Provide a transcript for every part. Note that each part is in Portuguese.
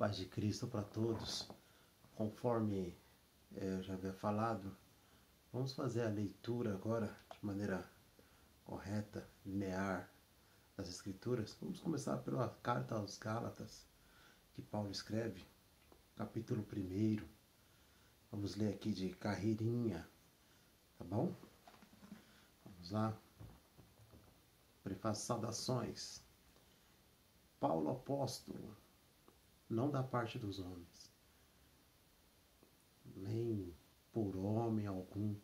Paz de Cristo para todos. Conforme eu já havia falado, vamos fazer a leitura agora de maneira correta, linear das Escrituras. Vamos começar pela carta aos Gálatas, que Paulo escreve, capítulo 1. Vamos ler aqui de carreirinha, tá bom? Vamos lá. Prefácio, saudações. Paulo, apóstolo, não da parte dos homens, nem por homem algum,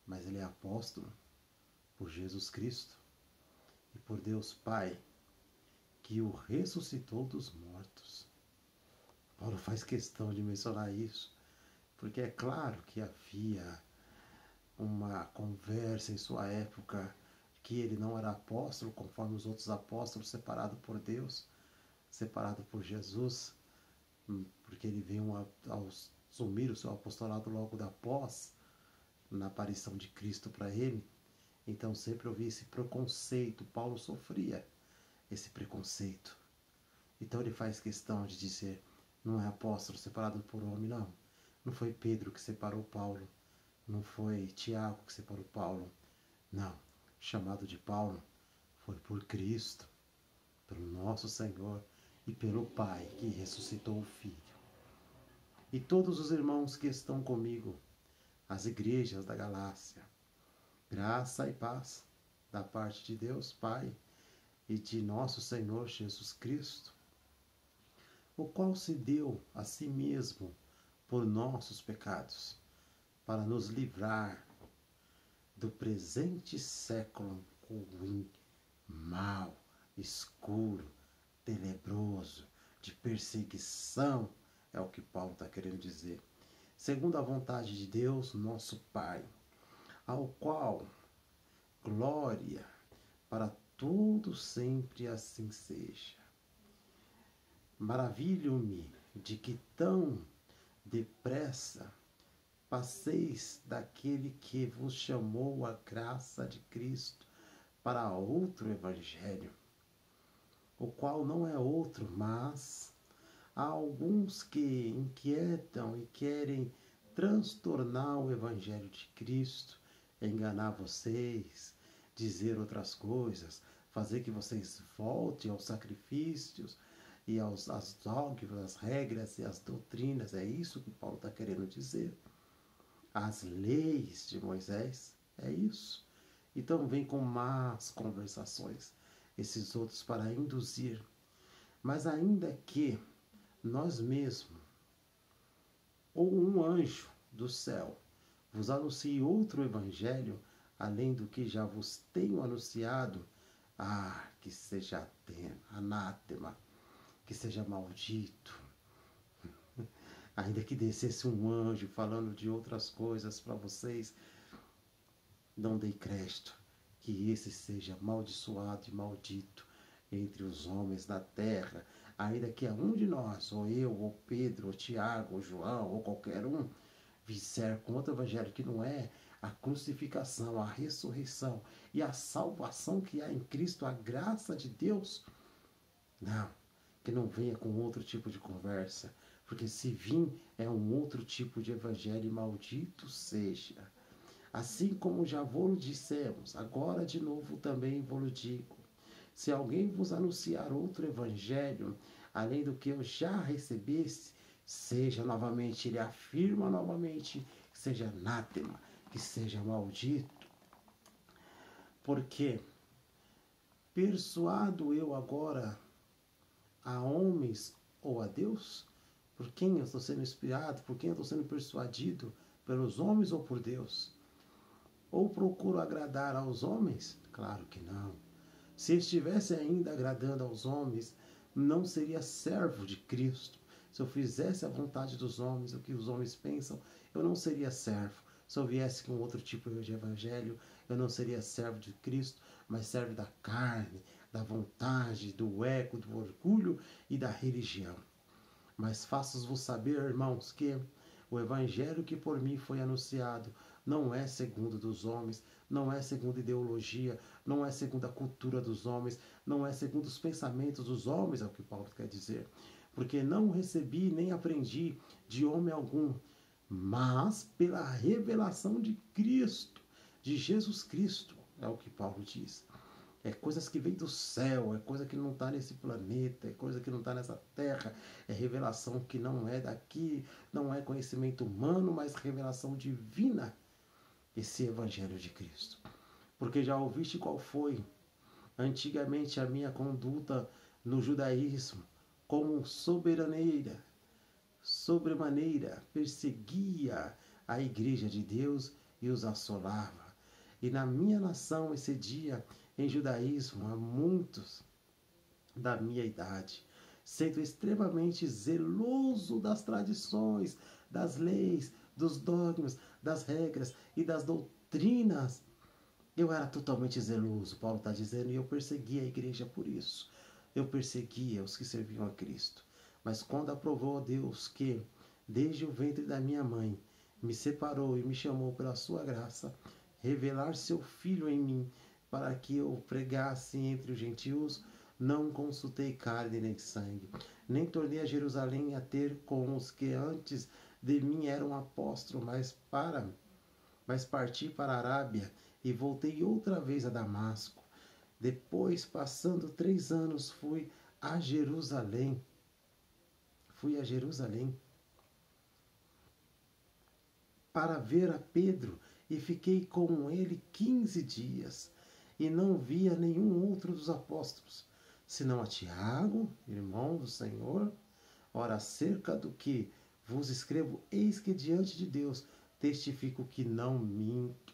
mas ele é apóstolo por Jesus Cristo e por Deus Pai, que o ressuscitou dos mortos. Paulo faz questão de mencionar isso, porque é claro que havia uma conversa em sua época que ele não era apóstolo conforme os outros apóstolos, separado por Deus, separado por Jesus, porque ele veio a assumir o seu apostolado logo após na aparição de Cristo para ele. Então sempre ouvi esse preconceito. Paulo sofria esse preconceito. Então ele faz questão de dizer, não é apóstolo separado por homem, não. Não foi Pedro que separou Paulo, não foi Tiago que separou Paulo, não. O chamado de Paulo foi por Cristo, pelo nosso Senhor e pelo Pai que ressuscitou o Filho. E todos os irmãos que estão comigo, as igrejas da Galácia, graça e paz da parte de Deus Pai e de nosso Senhor Jesus Cristo, o qual se deu a si mesmo por nossos pecados, para nos livrar do presente século ruim, mau, escuro, tenebroso, de perseguição, é o que Paulo está querendo dizer, segundo a vontade de Deus, nosso Pai, ao qual glória para tudo sempre assim seja. Maravilho-me de que tão depressa passeis daquele que vos chamou a graça de Cristo para outro evangelho, o qual não é outro, mas há alguns que inquietam e querem transtornar o evangelho de Cristo, enganar vocês, dizer outras coisas, fazer que vocês voltem aos sacrifícios e às dogmas, às regras e às doutrinas. É isso que Paulo está querendo dizer. As leis de Moisés, é isso. Então vem com más conversações, esses outros para induzir. Mas ainda que nós mesmos, ou um anjo do céu, vos anuncie outro evangelho, além do que já vos tenho anunciado, que seja anátema, que seja maldito. Ainda que descesse um anjo falando de outras coisas para vocês, não dei crédito, que esse seja amaldiçoado e maldito entre os homens da terra, ainda que a um de nós, ou eu, ou Pedro, ou Tiago, ou João, ou qualquer um, vier com outro evangelho que não é a crucificação, a ressurreição e a salvação que há em Cristo, a graça de Deus, não, que não venha com outro tipo de conversa, porque se vir é um outro tipo de evangelho, e maldito seja. Assim como já vos dissemos, agora de novo também vos digo, se alguém vos anunciar outro evangelho, além do que eu já recebesse, seja novamente, ele afirma novamente, que seja anátema, que seja maldito. Porque persuado eu agora a homens ou a Deus? Por quem eu estou sendo inspirado? Por quem eu estou sendo persuadido? Pelos homens ou por Deus? Ou procuro agradar aos homens? Claro que não. Se estivesse ainda agradando aos homens, não seria servo de Cristo. Se eu fizesse a vontade dos homens, o que os homens pensam, eu não seria servo. Se eu viesse com outro tipo de evangelho, eu não seria servo de Cristo, mas servo da carne, da vontade, do ego, do orgulho e da religião. Mas faço-vos saber, irmãos, que o evangelho que por mim foi anunciado não é segundo dos homens, não é segundo ideologia, não é segundo a cultura dos homens, não é segundo os pensamentos dos homens, é o que Paulo quer dizer. porque não recebi nem aprendi de homem algum, mas pela revelação de Cristo, de Jesus Cristo, é o que Paulo diz. É coisas que vêm do céu, é coisa que não está nesse planeta, é coisa que não está nessa terra, é revelação que não é daqui, não é conhecimento humano, mas revelação divina, esse Evangelho de Cristo. Porque já ouviste qual foi antigamente a minha conduta no judaísmo, como sobremaneira perseguia a igreja de Deus e os assolava. E na minha nação excedia em judaísmo a muitos da minha idade, sendo extremamente zeloso das tradições, das leis, dos dogmas, das regras e das doutrinas. Eu era totalmente zeloso, Paulo está dizendo, e eu perseguia a igreja por isso. Eu perseguia os que serviam a Cristo. Mas quando aprovou Deus que, desde o ventre da minha mãe, me separou e me chamou pela sua graça, revelar seu Filho em mim, para que eu pregasse entre os gentios, não consultei carne nem sangue, nem tornei a Jerusalém a ter com os que antes de mim eram apóstolos, mas parti para a Arábia e voltei outra vez a Damasco. Depois, passando 3 anos, fui a Jerusalém para ver a Pedro e fiquei com ele 15 dias e não via nenhum outro dos apóstolos, senão a Tiago, irmão do Senhor. Ora, acerca do que vos escrevo, eis que diante de Deus testifico que não minto.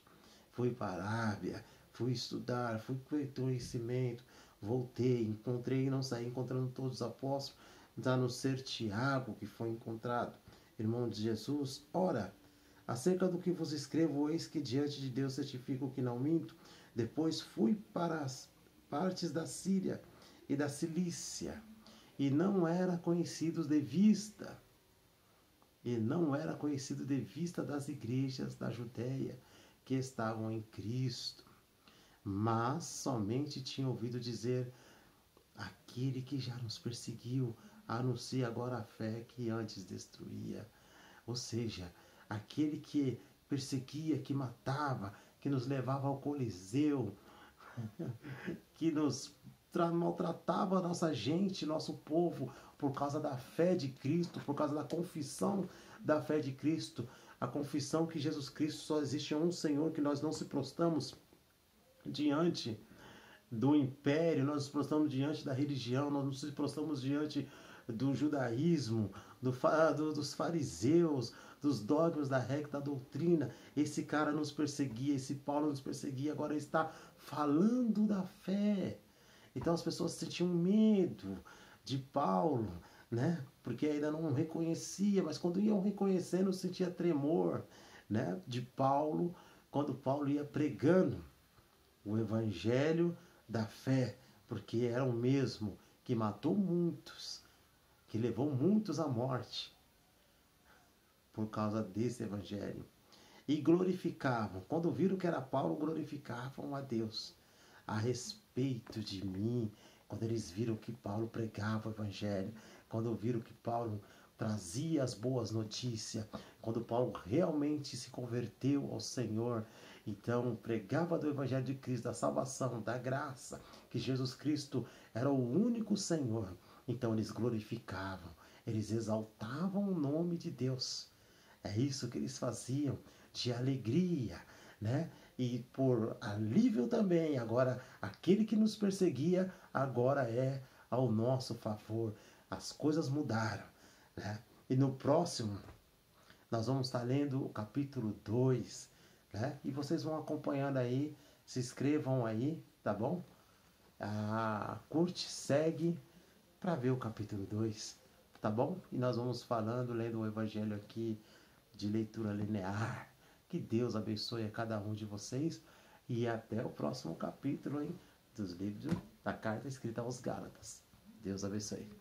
Fui para a Arábia, fui estudar, fui ter conhecimento, voltei, encontrei e não saí encontrando todos os apóstolos, a não ser Tiago, que foi encontrado, irmão de Jesus. Ora, acerca do que vos escrevo, eis que diante de Deus certifico que não minto. Depois fui para as partes da Síria e da Cilícia, e não era conhecido de vista das igrejas da Judéia que estavam em Cristo, mas somente tinha ouvido dizer: aquele que já nos perseguiu anuncia agora a fé que antes destruía. Ou seja, aquele que perseguia, que matava, que nos levava ao Coliseu, que nos maltratava a nossa gente, nosso povo, por causa da fé de Cristo, por causa da confissão da fé de Cristo, a confissão que Jesus Cristo só existe um Senhor, que nós não se prostramos diante do império, nós nos prostramos diante da religião, nós nos prostramos diante do judaísmo, dos fariseus, dos dogmas da regra, da doutrina. Esse cara nos perseguia, esse Paulo nos perseguia, agora está falando da fé. Então as pessoas sentiam medo de Paulo, né? Porque ainda não reconhecia, mas quando iam reconhecendo, sentia tremor, né? De Paulo, quando Paulo ia pregando o evangelho da fé, porque era o mesmo que matou muitos, que levou muitos à morte por causa desse evangelho. E glorificavam, quando viram que era Paulo, glorificavam a Deus a respeito de mim. Quando eles viram que Paulo pregava o evangelho, quando viram que Paulo trazia as boas notícias, quando Paulo realmente se converteu ao Senhor, então pregava do evangelho de Cristo, da salvação, da graça, que Jesus Cristo era o único Senhor. Então eles glorificavam, eles exaltavam o nome de Deus. É isso que eles faziam, de alegria, né? E por alívio também, agora aquele que nos perseguia agora é ao nosso favor. As coisas mudaram, né? E no próximo nós vamos estar lendo o capítulo 2, né? E vocês vão acompanhando aí, se inscrevam aí, tá bom? Curte, segue para ver o capítulo 2, tá bom? E nós vamos falando, lendo o evangelho aqui de leitura linear. Que Deus abençoe a cada um de vocês e até o próximo capítulo, hein, dos livros da carta escrita aos Gálatas. Deus abençoe.